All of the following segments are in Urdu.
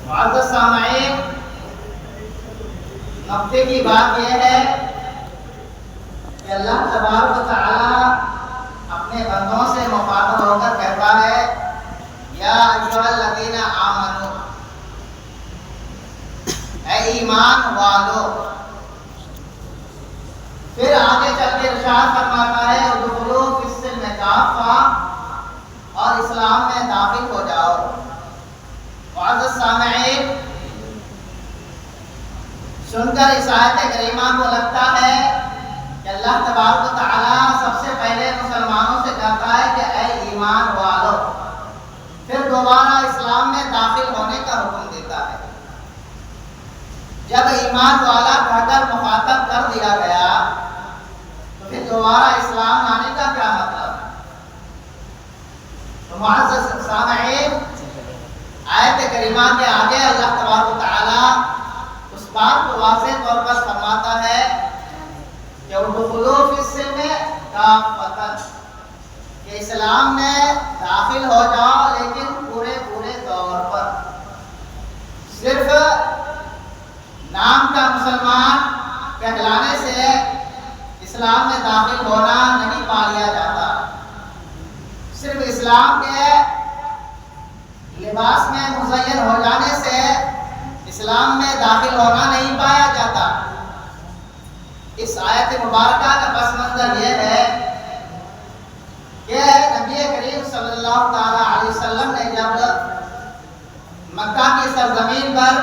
معزز سامعین، نقطے کی بات یہ ہے کہ اللہ تبارک و تعالی اپنے بندوں سے مخاطب ہو کر کہتا ہے یا ایھا الذین آمنو، اے ایمان والو۔ پھر آگے چل کے ارشاد فرماتا ہے ادخلوا فی السلم کافہ، اور اسلام میں داخل ہو جاؤ۔ معزز سامعین، سن کر اس آیت کریمہ کو لگتا ہے کہ اللہ تبارک و تعالیٰ سب سے پہلے مسلمانوں سے کہتا ہے کہ اے ایمان والو، پھر دوبارہ اسلام میں داخل ہونے کا حکم دیتا ہے۔ جب ایمان والا کہہ کر مخاطب کر دیا گیا تو پھر دوبارہ اسلام لانے کا کیا مطلب ہے؟ تو معزز سامعین، آیت کریمہ کے آگے اللہ تبارک و تعالیٰ اس بات کو واضح طور پر فرماتا ہے کہ ادخلوا فی السلم کافۃ، کہ اسلام میں داخل ہو جاؤ لیکن پورے طور پر۔ صرف نام کا مسلمان کہلانے سے اسلام میں داخل ہونا نہیں پا لیا جاتا، صرف اسلام کے لباس میں مزین ہو جانے سے اسلام میں داخل ہونا نہیں پایا جاتا۔ اس آیت مبارکہ کا پس منظر یہ ہے کہ نبی کریم صلی اللہ تعالی علیہ وسلم نے جب مکہ کی سرزمین پر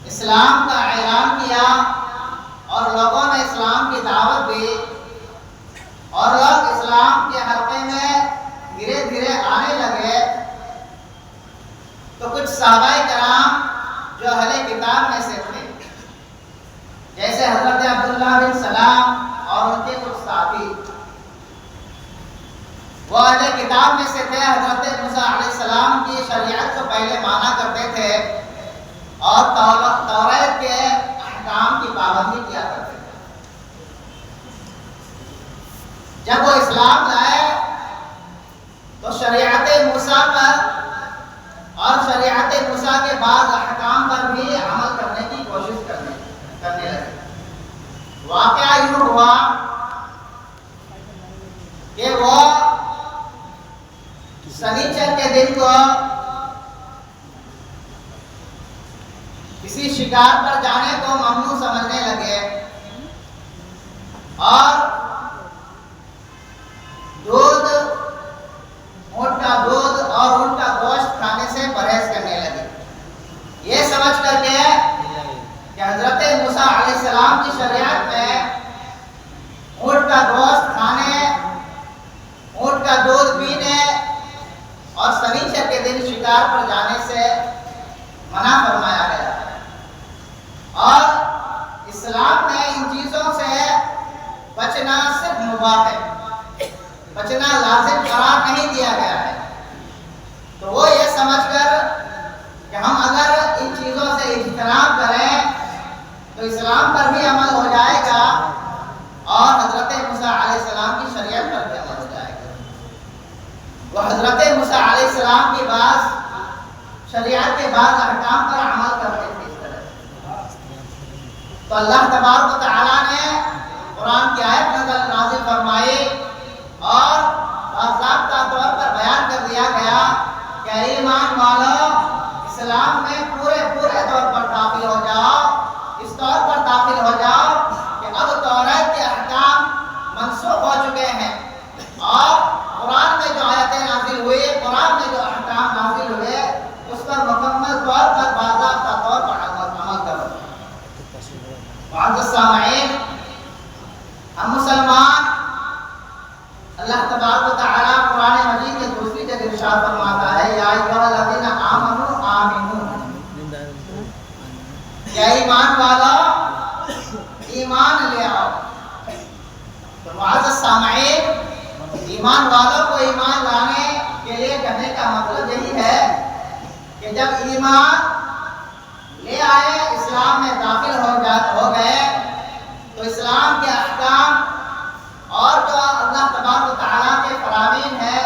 اسلام کا اعلان کیا اور لوگوں نے اسلام کی دعوت دی اور لوگ اسلام کے حلقے میں دھیرے دھیرے آنے لگے، تو کچھ صحابہ کرام جو اہل کتاب میں سے تھے، جیسے حضرت عبداللہ بن سلام اور ان کے کچھ ساتھی، وہ اہل کتاب میں سے تھے، حضرت موسیٰ علیہ السلام کی شریعت کو پہلے مانا کرتے تھے اور توریت کے احکام کی پابندی کیا کرتے تھے۔ جب وہ اسلام لائے تو شریعت موسیٰ پر اور شریعت موسیٰ کے بعد احکام پر بھی عمل کرنے کی کوشش کرنے لگے۔ واقعہ یوں ہوا کہ وہ سنیچر کے دن کو کسی شکار پر جانے کو ممنوع سمجھنے لگے اور اونٹ کا دودھ اور اونٹ کا گوشت کھانے سے پرہیز کرنے لگے، یہ سمجھ کر کے کہ حضرت موسیٰ علیہ السلام کی شریعت میں اونٹ کا گوشت کھانے، اونٹ کا دودھ پینے اور سنیچر کے دن شکار پر جانے سے منع فرمایا گیا ہے، اور اسلام میں ان چیزوں سے بچنا صرف مباح ہے، بچنا لازم قرار نہیں دیا گیا ہے۔ تو وہ یہ سمجھ کر کہ ہم اگر ان چیزوں سے اجتناب کریں تو اسلام پر بھی عمل ہو جائے گا اور حضرت موسیٰ علیہ السلام کی شریعت پر بھی عمل ہو جائے گا۔ وہ حضرت موسیٰ علیہ السلام کی بعض شریعت کے بعض احکام پر عمل کرتے تھے اس طرح سے۔ تو اللہ تبارک و تعالیٰ نے قرآن کی آیت نازل فرمائی اور باضابطہ طور پر بیان کر دیا گیا کہ ایمان والو، اسلام میں پورے طور پر داخل ہو جاؤ، اس طور پر داخل ہو جاؤ کہ اب توریت کے احکام منسوخ ہو چکے ہیں اور قرآن میں جو آیتیں نازل ہوئی، قرآن میں جو احکام نازل ہوئے، اس پر مکمل طور پر باضابطہ طور پر عمل کرو۔ معزز سامعین، ہم مسلمان، اللہ تبارک و تعالیٰ قرآن مجید میں دوسری جگہ ارشاد فرماتا ہے یا ایھا الذین آمنوا آمنوا، کہ ایمان والا ایمان لے آؤ۔ تو معزز سامعین، ایمان والوں کو ایمان لانے کے لیے کہنے کا مطلب یہی ہے کہ جب ایمان لے آئے، اسلام میں داخل ہو گئے، تو اسلام کے احکام اور جو اللہ تبارک و تعالیٰ کے فرامین ہیں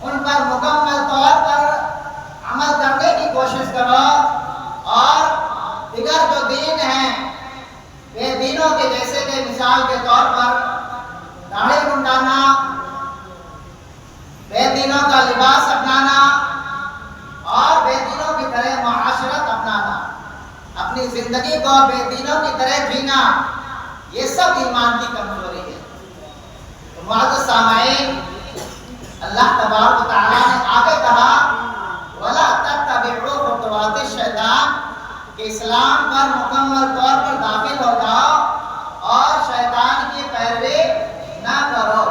ان پر مکمل طور پر عمل کرنے کی کوشش کرو زندگی کو بے دینوں کی طرح جینا، یہ سب ایمان کی کمزوری ہے۔ تو معزز سامعین، اللہ تبارک و تعالیٰ نے آگے کہا وَلَا تَتَّبِعُوا خُطُوَاتِ الشَّيْطَانِ کہ اسلام پر مکمل طور پر داخل ہو جاؤ اور شیطان کی پیروی نہ کرو۔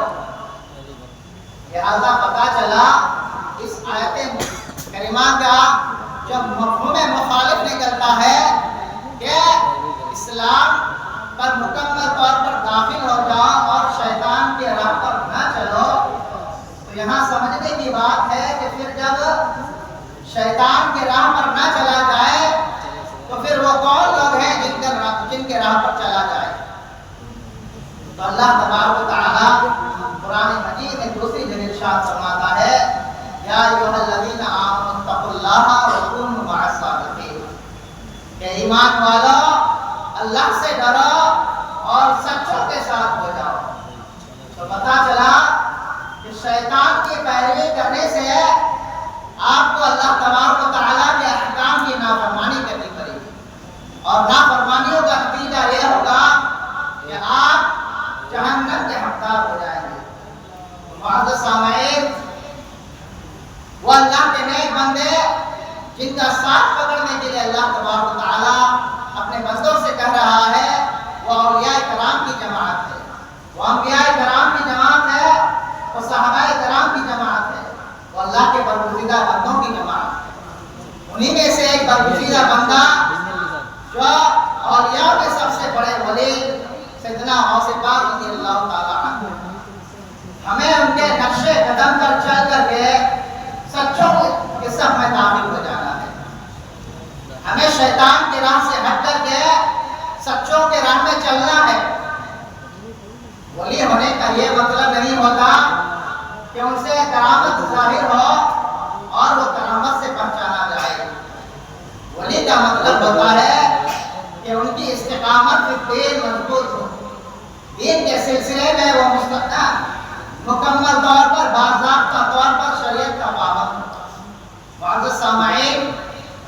لہذا پتہ چلا اس آیت کریمہ کا جب مفہوم مخالف نکلتا ہے کہ اسلام پر مکمل طور پر داخل ہو جاؤ اور شیطان کی راہ پر نہ چلو، تو یہاں سمجھنے کی بات ہے کہ پھر جب شیطان کی راہ پر نہ چلا جائے تو پھر وہ کون لوگ ہیں جن کے راہ پر چلا جائے؟ تو اللہ تبارک و تعالیٰ قرآن مجید میں دوسری جگہ ارشاد فرماتا ہے یا ایھا الذین آمنوا اتقوا اللہ وکونوا مع الصادقین کہ ایمان والو اللہ سے ڈرو اور سچوں کے ساتھ ہو جاؤ۔ تو پتہ چلا کہ شیطان کی پیروی کرنے سے آپ کو اللہ تبارک و تعالیٰ کے احکام کی نافرمانی کرنی پڑے گی، اور نافرمانیوں کا نتیجہ یہ ہوگا کہ آپ جہنم کے حقدار ہو جائیں گے۔ معزز سامعین، وہ اللہ کے نیک بندے جن کا ساتھ پکڑنے کے لیے اللہ تبارک و تعالیٰ اپنے بندوں سے کہہ رہا ہے، وہ اولیاء کرام کی جماعت ہے، وہ انبیاء کرام کی جماعت ہے، وہ صحابہ کرام کی جماعت ہے، وہ اللہ کے برگزیدہ بندوں کی جماعت ہے۔ انہی میں سے ایک برگزیدہ بندہ جو اولیاء کے سب سے بڑے ولی سیدنا غوث پاک رضی اللہ تعالیٰ عنہ، ہمیں ان کے نقش قدم پر چل کر کے سچوں کے صف میں داخل ہو جانا ہے۔ ہمیں شیطان کی راہ سے ہٹ کر کے سچوں کے راہ میں چلنا ہے۔ ولی ہونے کا یہ مطلب نہیں ہوتا کہ ان سے کرامت ظاہر ہو اور وہ کرامت سے پہچانا جائے۔ ولی کا مطلب ہوتا ہے کہ ان کی استقامت فی الدین مضبوط ہو، دین کے سلسلے میں وہ مکمل طور پر باضابطہ طور پر شریعت کا پابند ہو۔ معزز سامعین،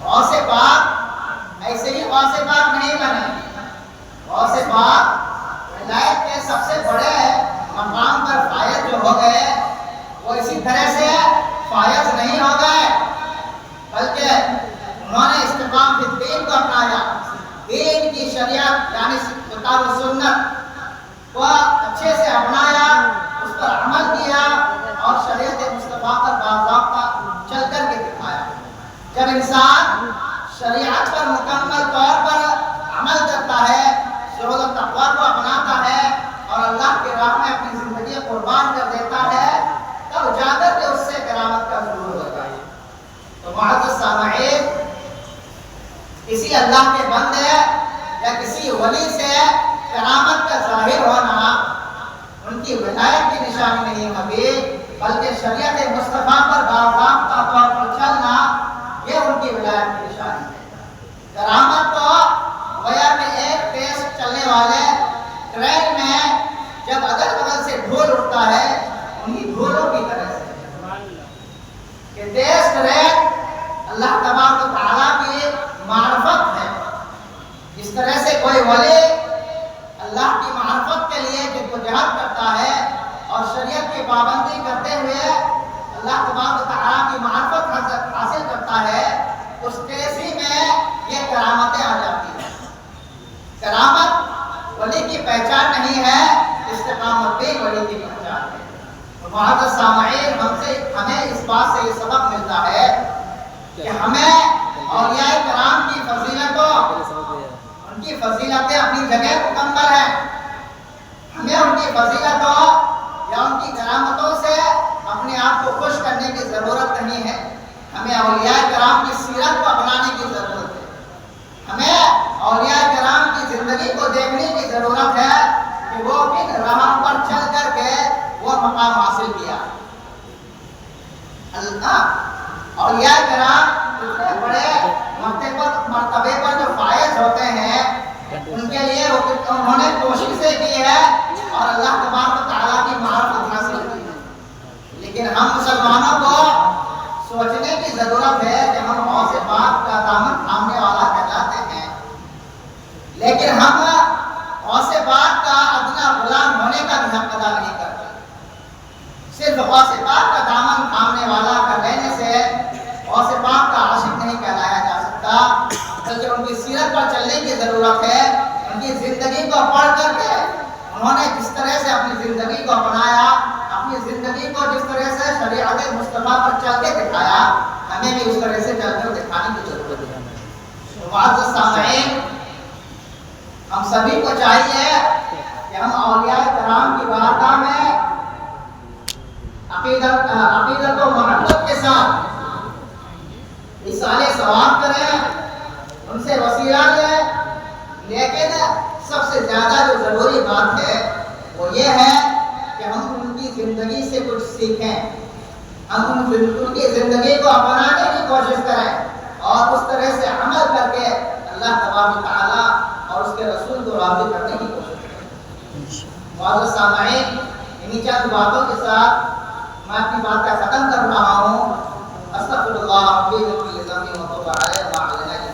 غوث پاک ایسے ہی غوث پاک نہیں بنے۔ غوث پاک ولایت کے سب سے بڑے مقام پر فائز جو ہو گئے، وہ اسی طرح سے فائز نہیں ہو گئے، بلکہ انہوں نے استقامت فی الدین کو اپنایا، دین کی شریعت یعنی کتاب و سنت کو اچھے سے اپنایا، اس پر عمل کیا اور شریعت مصطفیٰ پر باضابطہ چل کر کے دکھایا۔ جب انسان شریعت پر مکمل طور پر عمل کرتا ہے، زہد و تقویٰ کو اپناتا ہے اور اللہ کی راہ میں اپنی زندگی قربان کر دیتا ہے، تب جا کر کے اس سے کرامت کا ظہور ہوتا ہے۔ تو معزز سامعین، کسی اللہ کے بندے یا کسی ولی سے کرامت کا ظاہر ہونا ان کی ولایت کی نشانی نہیں ہوگی، بلکہ شریعت مصطفیٰ پر باضابطہ طور پر چلنا یہ ان کی ولایت کی نشانی ہے۔ کرامت تو گویا کہ ایک تیز چلنے والے ٹرین میں جب اگل بغل سے ڈھول اٹھتا ہے، انہی ڈھولوں کی طرح سے کہ تیز ٹرین اللہ تبارک و تعالیٰ کی معرفت ہے۔ جس طرح سے کوئی ولی اللہ کی معرفت کے لیے جدوجہد کرتا ہے اور شریعت کی پابندی کرتے ہوئے اللہ تبارک و تعالیٰ کی معرفت حاصل کرتا ہے، اس تیزی میں یہ کرامتیں آ جاتی ہیں۔ کرامت ولی کی پہچان نہیں ہے، استقامت بھی ولی کی پہچان ہے۔ معزز سامعین، ہمیں اس بات سے یہ سبق ملتا ہے کہ ہمیں اولیاء کرام کی فضیلتوں، ان کی فضیلتیں اپنی جگہ مکمل ہیں، ہمیں ان کی فضیلتوں یا ان کی کرامتوں سے اپنے آپ کو خوش کرنے کی ضرورت نہیں ہے۔ ہمیں اولیاء کرام کی سیرت کو اپنانے کی ضرورت ہے، ہمیں اولیاء کرام کی زندگی کو دیکھنے کی ضرورت ہے کہ وہ کن راہوں پر چل کر کے وہ مقام حاصل کیا۔ اولیاء کرام اتنے بڑے مرتبے پر جو فائز ہوتے ہیں، ان کے لیے انہوں نے کوششیں کی ہے اور اللہ تبارک و تعالیٰ کی معرفت حاصل کی ہے۔ لیکن ہم مسلمانوں کو سوچنے کی ضرورت ہے کہ ہم غوث پاک کا دامن تھامنے والا کہلاتے ہیں، زندگی کو اپنایا، اپنی زندگی کو جس طرح سے شریعت مصطفیٰ پر چل کے دکھایا، ہمیں بھی اس طرح سے چل کر دکھانے کی ضرورت ہے۔ معزز سامعین، ہم سبھی کو چاہیے کہ ہم اولیاء کرام کی بارگاہ میں عقیدت و محبت کے ساتھ اصالِ ثواب کریں، ان سے وسیلہ لیں، لیکن سب سے زیادہ جو ضروری بات ہے وہ یہ ہے کہ ہم ان کی زندگی سے کچھ سیکھیں، ہم ان کی زندگی کو اپنانے کی کوشش کریں اور اس طرح سے عمل کر کے اللہ تبارک و تعالیٰ اور اس کے رسول کو راضی کرنے کی کوشش کریں۔ معزز سامعین، انہی چند باتوں کے ساتھ میں اپنی بات کا ختم کر رہا ہوں۔ استغفر اللہ ربی من کل ذنب وتوب علیہ وعلیہ